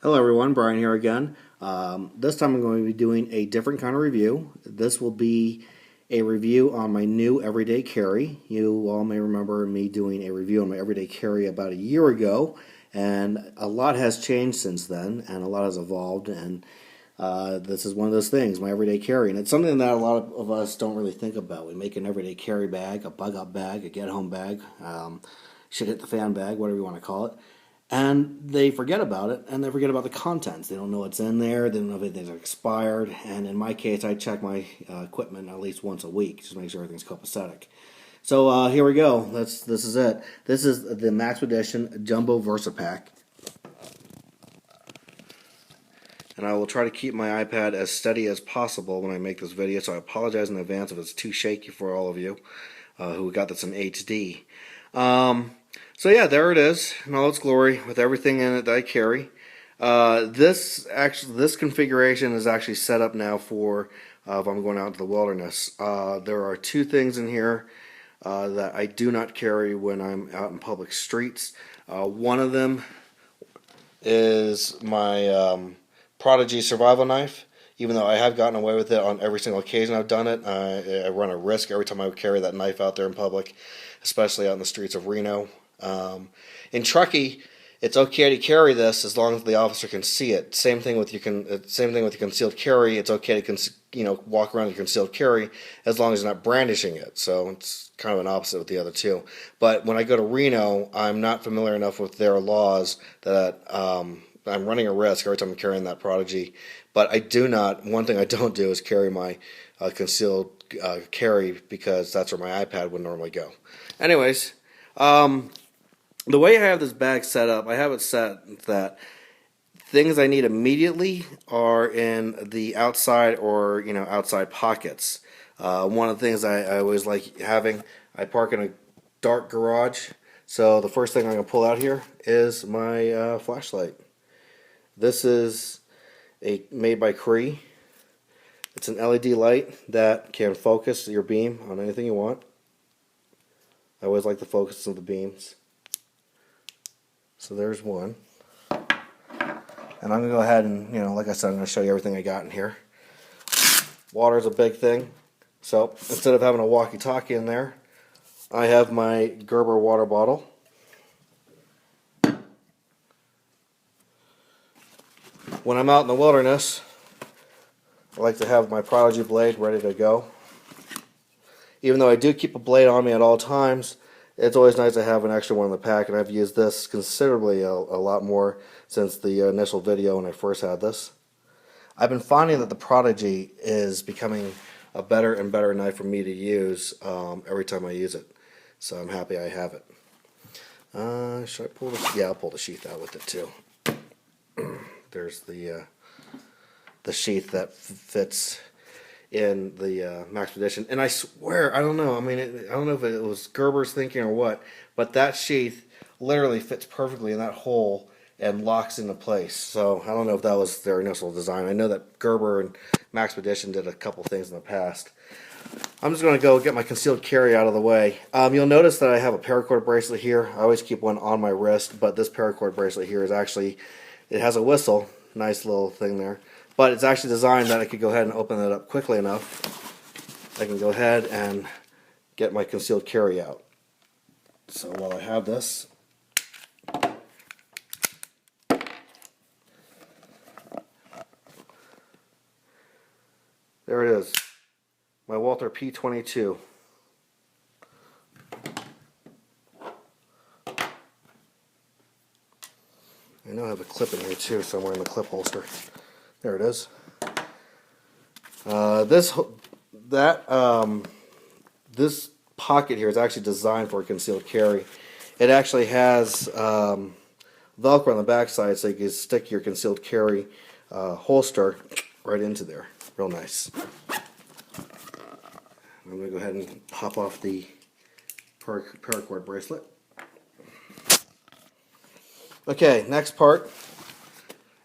Hello everyone, Brian here again. This time I'm going to be doing a different kind of review. This will be a review on my new everyday carry. You all may remember me doing a review on my everyday carry about a year ago, and a lot has changed since then, and a lot has evolved, and this is one of those things, my everyday carry, and it's something that a lot of us don't really think about. We make an everyday carry bag, a bug-up bag, a get-home bag, shit-hit-the-fan bag, whatever you want to call it. And they forget about it, and they forget about the contents. They don't know what's in there. They don't know if anything's expired. And in my case, I check my equipment at least once a week, just to make sure everything's copacetic. So here we go. This is it. This is the Maxpedition Jumbo Versipack. And I will try to keep my iPad as steady as possible when I make this video, so I apologize in advance if it's too shaky for all of you who got this in HD. So yeah, there it is in all its glory with everything in it that I carry. This configuration is actually set up now for if I'm going out into the wilderness. There are two things in here that I do not carry when I'm out in public streets. One of them is my Prodigy survival knife. Even though I have gotten away with it on every single occasion I've done it, I run a risk every time I carry that knife out there in public, especially out in the streets of Reno. In Truckee, it's okay to carry this as long as the officer can see it. Same thing with your concealed carry. It's okay to walk around with your concealed carry as long as you're not brandishing it. So it's kind of an opposite with the other two. But when I go to Reno, I'm not familiar enough with their laws that I'm running a risk every time I'm carrying that Prodigy. But one thing I don't do is carry my concealed carry, because that's where my iPad would normally go. Anyways, the way I have this bag set up, I have it set that things I need immediately are in the outside or outside pockets. One of the things I always like having, I park in a dark garage, so the first thing I'm going to pull out here is my flashlight. This is made by Cree. It's an LED light that can focus your beam on anything you want. I always like the focus of the beams. So there's one. And I'm going to go ahead and, like I said, I'm going to show you everything I got in here. Water is a big thing. So instead of having a walkie-talkie in there, I have my Gerber water bottle. When I'm out in the wilderness, I like to have my Prodigy blade ready to go. Even though I do keep a blade on me at all times, it's always nice to have an extra one in the pack, and I've used this considerably a lot more since the initial video when I first had this. I've been finding that the Prodigy is becoming a better and better knife for me to use every time I use it. So I'm happy I have it. Should I pull the... Yeah, I'll pull the sheath out with it too. There's the sheath that fits in the Maxpedition, and I swear, I don't know. I mean, I don't know if it was Gerber's thinking or what, but that sheath literally fits perfectly in that hole and locks into place. So I don't know if that was their initial design. I know that Gerber and Maxpedition did a couple things in the past. I'm just going to go get my concealed carry out of the way. You'll notice that I have a paracord bracelet here. I always keep one on my wrist, but this paracord bracelet here is actually, it has a whistle, nice little thing there. But it's actually designed that I could go ahead and open it up quickly enough. I can go ahead and get my concealed carry out. So while I have this, there it is, my Walther P22. I know I have a clip in here too, somewhere in the clip holster. There it is. This pocket here is actually designed for a concealed carry. It actually has Velcro on the back side, so you can stick your concealed carry holster right into there. Real nice. I'm going to go ahead and pop off the paracord bracelet. Okay, next part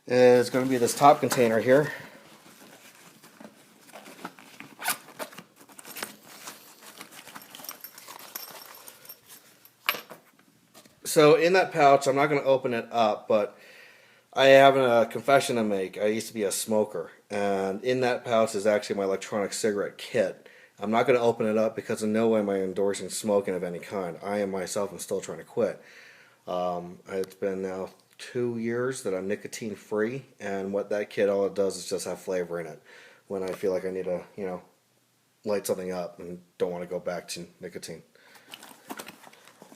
is going to be this top container here. So in that pouch, I'm not going to open it up, but I have a confession to make. I used to be a smoker, and in that pouch is actually my electronic cigarette kit. I'm not going to open it up because in no way am I endorsing smoking of any kind. I am myself am still trying to quit. It's been now 2 years that I'm nicotine free, and what that kit all it does is just have flavor in it. When I feel like I need to, light something up and don't want to go back to nicotine.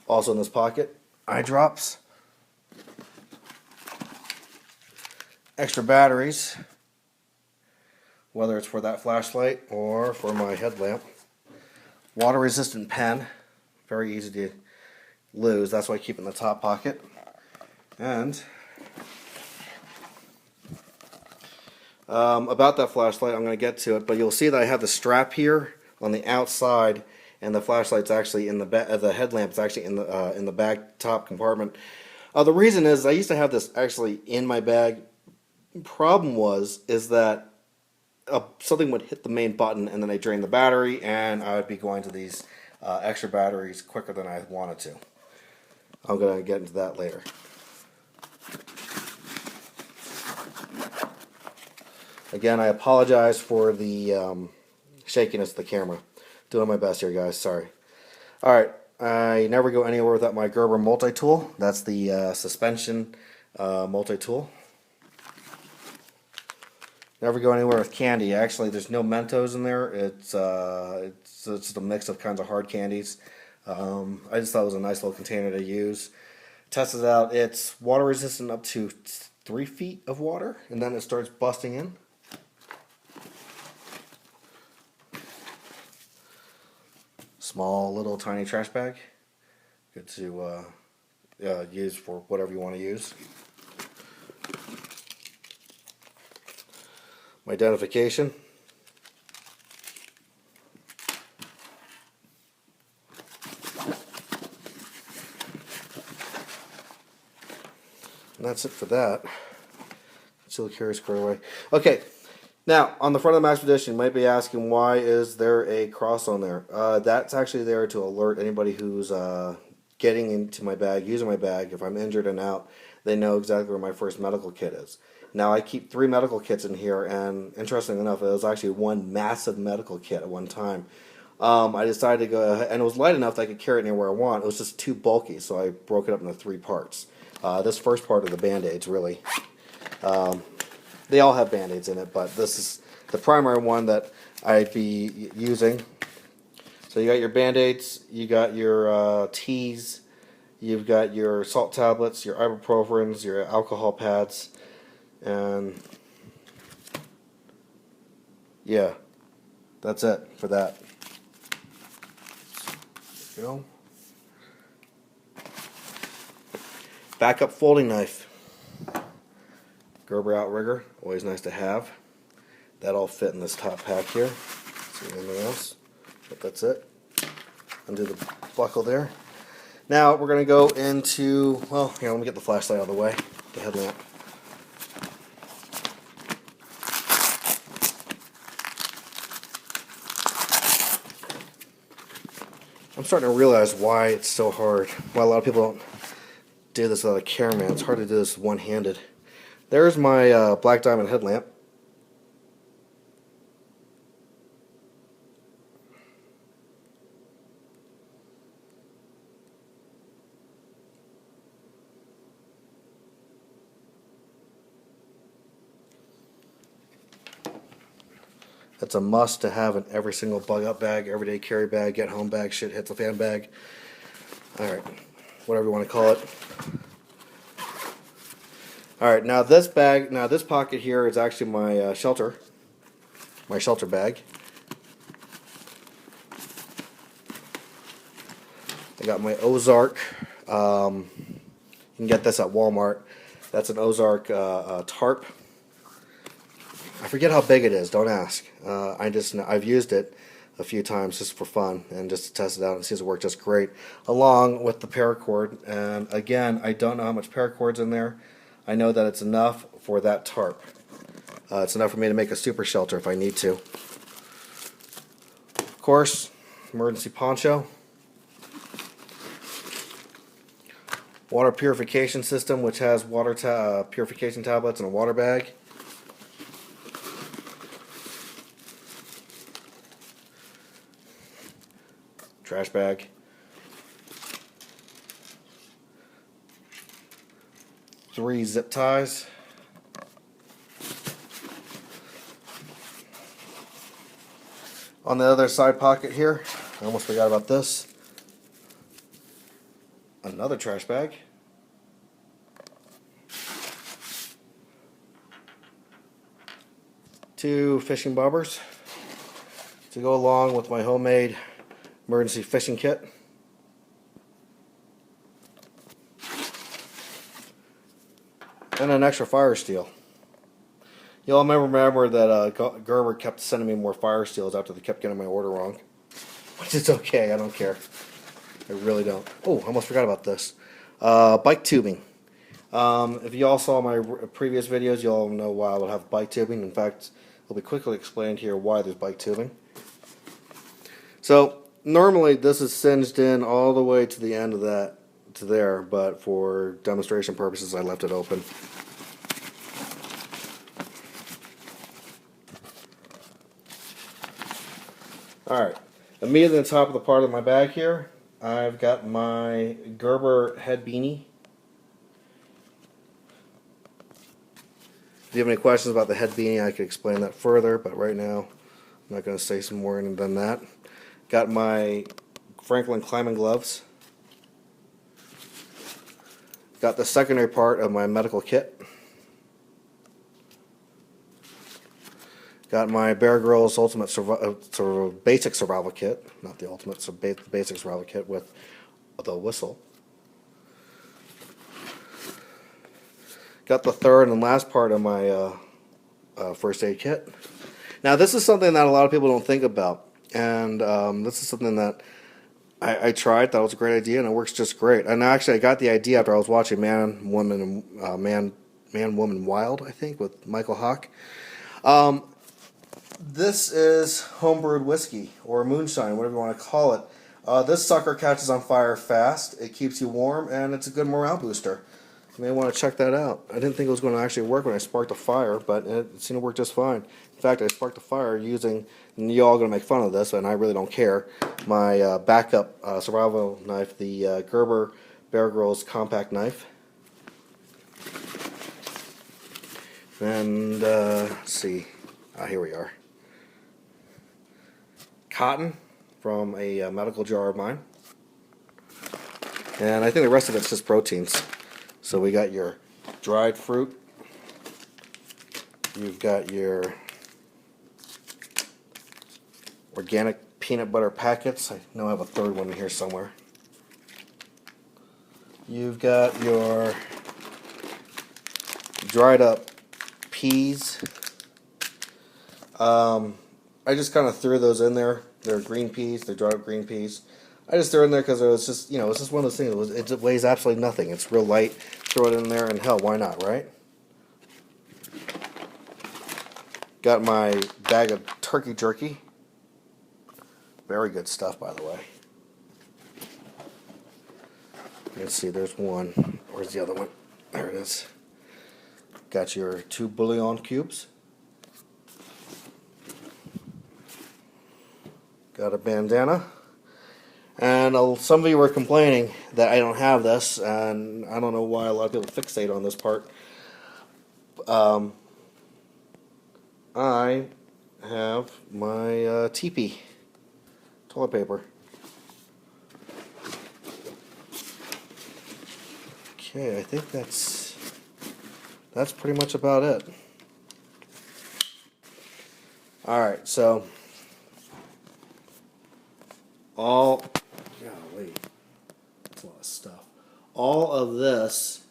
Also in this pocket, eye drops. Extra batteries, whether it's for that flashlight or for my headlamp. Water resistant pen, very easy to lose, that's why I keep it in the top pocket. And about that flashlight, I'm going to get to it, but you'll see that I have the strap here on the outside, and the flashlight's actually in the headlamp's actually in the back top compartment. The reason is I used to have this actually in my bag. Problem is that something would hit the main button and then I drain the battery, and I would be going to these extra batteries quicker than I wanted to. I'm going to get into that later. Again, I apologize for the shakiness of the camera. Doing my best here, guys. Sorry. Alright, I never go anywhere without my Gerber multi-tool. That's the suspension multi-tool. Never go anywhere with candy. Actually, there's no Mentos in there. It's just a mix of kinds of hard candies. I just thought it was a nice little container to use. Tested it out. It's water resistant up to 3 feet of water, and then it starts busting in. Small, little, tiny trash bag. Good to use for whatever you want to use. My identification. And that's it for that. Still carry squared away. Okay, now on the front of the Maxpedition, you might be asking, why is there a cross on there? That's actually there to alert anybody who's getting into my bag, using my bag. If I'm injured and out, they know exactly where my first medical kit is. Now, I keep 3 medical kits in here, and interestingly enough, it was actually one massive medical kit at one time. I decided to go ahead, and it was light enough that I could carry it anywhere I want. It was just too bulky, so I broke it up into 3 parts. This first part of the Band-Aids, really. They all have Band-Aids in it, but this is the primary one that I'd be using. So you got your Band-Aids, you got your teas, you've got your salt tablets, your ibuprofens, your alcohol pads. And yeah, that's it for that. There you go. Backup folding knife. Gerber outrigger, always nice to have. That all fit in this top pack here. See anything else? But that's it. Undo the buckle there. Now we're going to go into, well, here, let me get the flashlight out of the way. The headlamp. I'm starting to realize why it's so hard. Why a lot of people don't do this without a cameraman. It's hard to do this one-handed. There's my black diamond headlamp. It's a must to have in every single bug out bag, everyday carry bag, get home bag, shit hits the fan bag. Alright, whatever you want to call it. Alright, now this bag, this pocket here is actually my shelter bag. I got my Ozark, you can get this at Walmart. That's an Ozark tarp. I forget how big it is, don't ask. I've used it a few times just for fun and just to test it out, and it seems to work just great, along with the paracord. And again, I don't know how much paracord's in there. I know that it's enough for that tarp. It's enough for me to make a super shelter if I need to. Of course, emergency poncho. water purification system, which has water purification tablets and a water bag. Trash bag. Three zip ties. On the other side pocket here, I almost forgot about this. Another trash bag. Two fishing bobbers to go along with my homemade emergency fishing kit. And an extra fire steel. Y'all remember that Gerber kept sending me more fire steels after they kept getting my order wrong. Which is okay, I don't care. I really don't. Oh, I almost forgot about this. Bike tubing. If you all saw my previous videos, you all know why I would have bike tubing. In fact, it'll be quickly explained here why there's bike tubing. So, normally this is singed in all the way to the end of that, to there, but for demonstration purposes I left it open. Alright, immediately on the top of the part of my bag here, I've got my Gerber head beanie. If you have any questions about the head beanie, I could explain that further, but right now I'm not going to say some more than that. Got my Franklin climbing gloves. Got the secondary part of my medical kit. Got my Bear Grylls Ultimate Basic Survival Kit, not the Ultimate, so Basic Survival Kit with the whistle. Got the third and last part of my first aid kit. Now this is something that a lot of people don't think about, and this is something that I tried, thought it was a great idea, and it works just great. And actually I got the idea after I was watching Man, Woman, Wild, I think, with Michael Hawk. This is homebrewed whiskey, or moonshine, whatever you want to call it. This sucker catches on fire fast, it keeps you warm, and it's a good morale booster. You may want to check that out. I didn't think it was going to actually work when I sparked a fire, but it seemed to work just fine. In fact, I sparked a fire using, and you all are going to make fun of this, and I really don't care, my backup survival knife, the Gerber Bear Grylls compact knife. And, let's see, here we are. Cotton from a medical jar of mine. And I think the rest of it's just proteins. So we got your dried fruit. You've got your organic peanut butter packets. I know I have a third one in here somewhere. You've got your dried up peas. I just kind of threw those in there. They're green peas. They're dried up green peas. I just threw it in there because it was just, it's just one of those things. It weighs absolutely nothing. It's real light. Throw it in there, and hell, why not, right? Got my bag of turkey jerky. Very good stuff, by the way. Let's see, there's one. Where's the other one? There it is. Got your 2 bouillon cubes. Got a bandana. And some of you were complaining that I don't have this, and I don't know why a lot of people fixate on this part. I have my teepee toilet paper. Okay, I think that's pretty much about it. Alright, so golly, that's a lot of stuff. All of this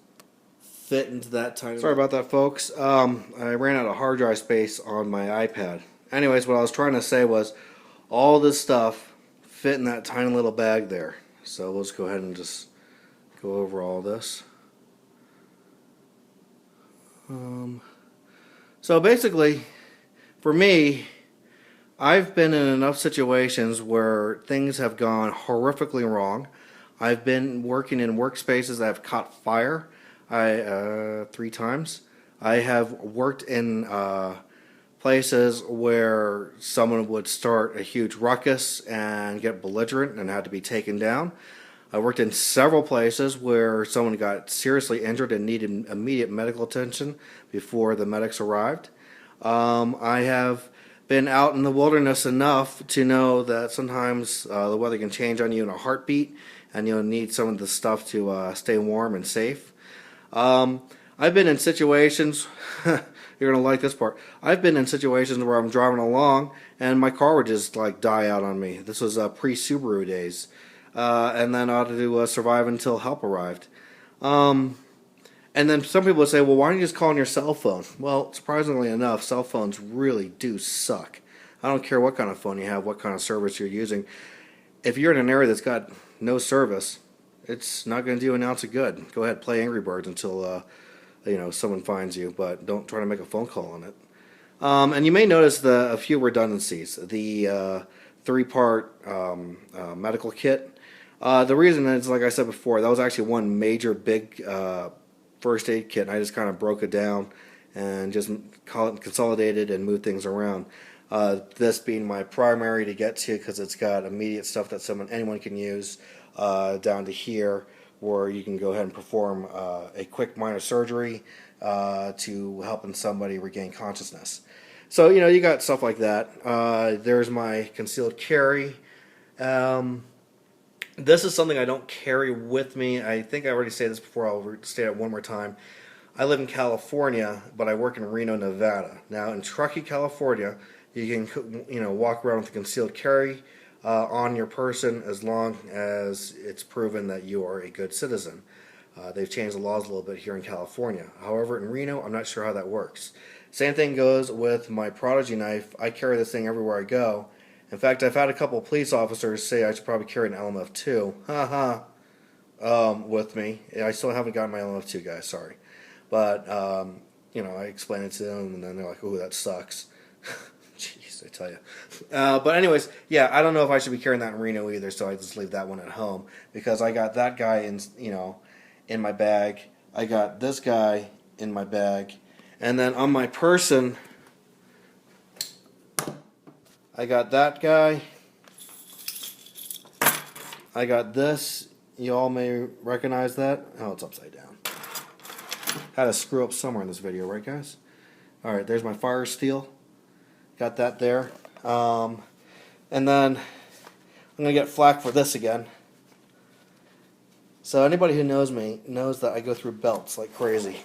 fit into that tiny... Sorry about that, folks. I ran out of hard drive space on my iPad. Anyways, what I was trying to say was all this stuff fit in that tiny little bag there. So let's go ahead and just go over all this. So basically, for me, I've been in enough situations where things have gone horrifically wrong. I've been working in workspaces that have caught fire 3 times. I have worked in places where someone would start a huge ruckus and get belligerent and had to be taken down. I worked in several places where someone got seriously injured and needed immediate medical attention before the medics arrived. I have been out in the wilderness enough to know that sometimes the weather can change on you in a heartbeat, and you'll need some of the stuff to stay warm and safe. I've been in situations, you're going to like this part, I've been in situations where I'm driving along and my car would just like die out on me. This was pre-Subaru days. And then I had to survive until help arrived. And then some people would say, well, why don't you just call on your cell phone? Well, surprisingly enough, cell phones really do suck. I don't care what kind of phone you have, what kind of service you're using. If you're in an area that's got no service, it's not going to do an ounce of good. Go ahead, play Angry Birds until someone finds you, but don't try to make a phone call on it. And you may notice a few redundancies. The 3-part medical kit. The reason is, like I said before, that was actually one major big first aid kit, and I just kind of broke it down and just consolidated and moved things around. This being my primary to get to because it's got immediate stuff that anyone can use, down to here where you can go ahead and perform a quick minor surgery to helping somebody regain consciousness. So, you got stuff like that. There's my concealed carry. This is something I don't carry with me. I think I already said this before. I'll state it one more time. I live in California, but I work in Reno, Nevada. Now, in Truckee, California, you can walk around with a concealed carry on your person as long as it's proven that you are a good citizen. They've changed the laws a little bit here in California. However, in Reno, I'm not sure how that works. Same thing goes with my Prodigy knife. I carry this thing everywhere I go. In fact, I've had a couple of police officers say I should probably carry an LMF2 with me. I still haven't gotten my LMF2, guys, sorry. But, I explain it to them, and then they're like, ooh, that sucks. Jeez, I tell you. But anyways, yeah, I don't know if I should be carrying that in Reno either, so I just leave that one at home. Because I got that guy in my bag. I got this guy in my bag. And then on my person, I got that guy. I got this. You all may recognize that. Oh, it's upside down. Had to screw up somewhere in this video, right, guys? Alright, there's my fire steel. Got that there. And then I'm going to get flack for this again. So anybody who knows me knows that I go through belts like crazy.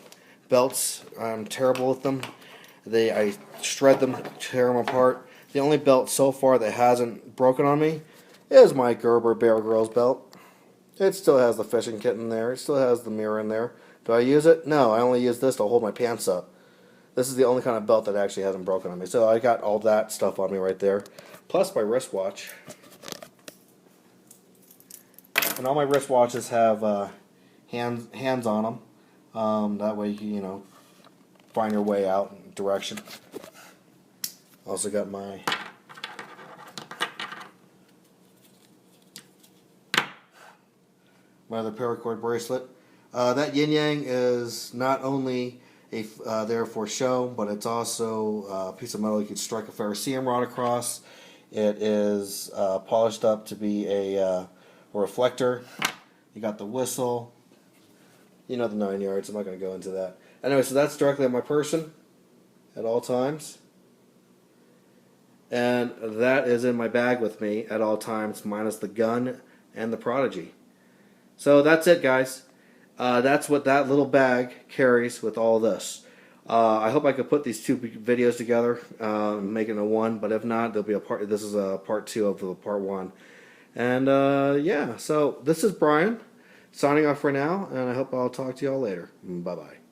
Belts, I'm terrible with them. I shred them, tear them apart. The only belt so far that hasn't broken on me is my Gerber Bear Grylls belt. It still has the fishing kit in there. It still has the mirror in there. Do I use it? No, I only use this to hold my pants up. This is the only kind of belt that actually hasn't broken on me. So I got all that stuff on me right there. Plus my wristwatch. And all my wristwatches have hands on them. That way you can, find your way out in direction. Also got my other Paracord bracelet. That yin yang is not only there for show, but it's also a piece of metal you can strike a ferrocerium rod across. It is polished up to be a reflector. You got the whistle. The 9 yards. I'm not going to go into that. Anyway, so that's directly on my person at all times. And that is in my bag with me at all times, minus the gun and the Prodigy. So that's it, guys. That's what that little bag carries with all this. I hope I could put these 2 videos together, make it a one. But if not, there'll be a part. This is a part 2 of the part 1. And yeah, so this is Brian signing off for now, and I hope I'll talk to y'all later. Bye bye.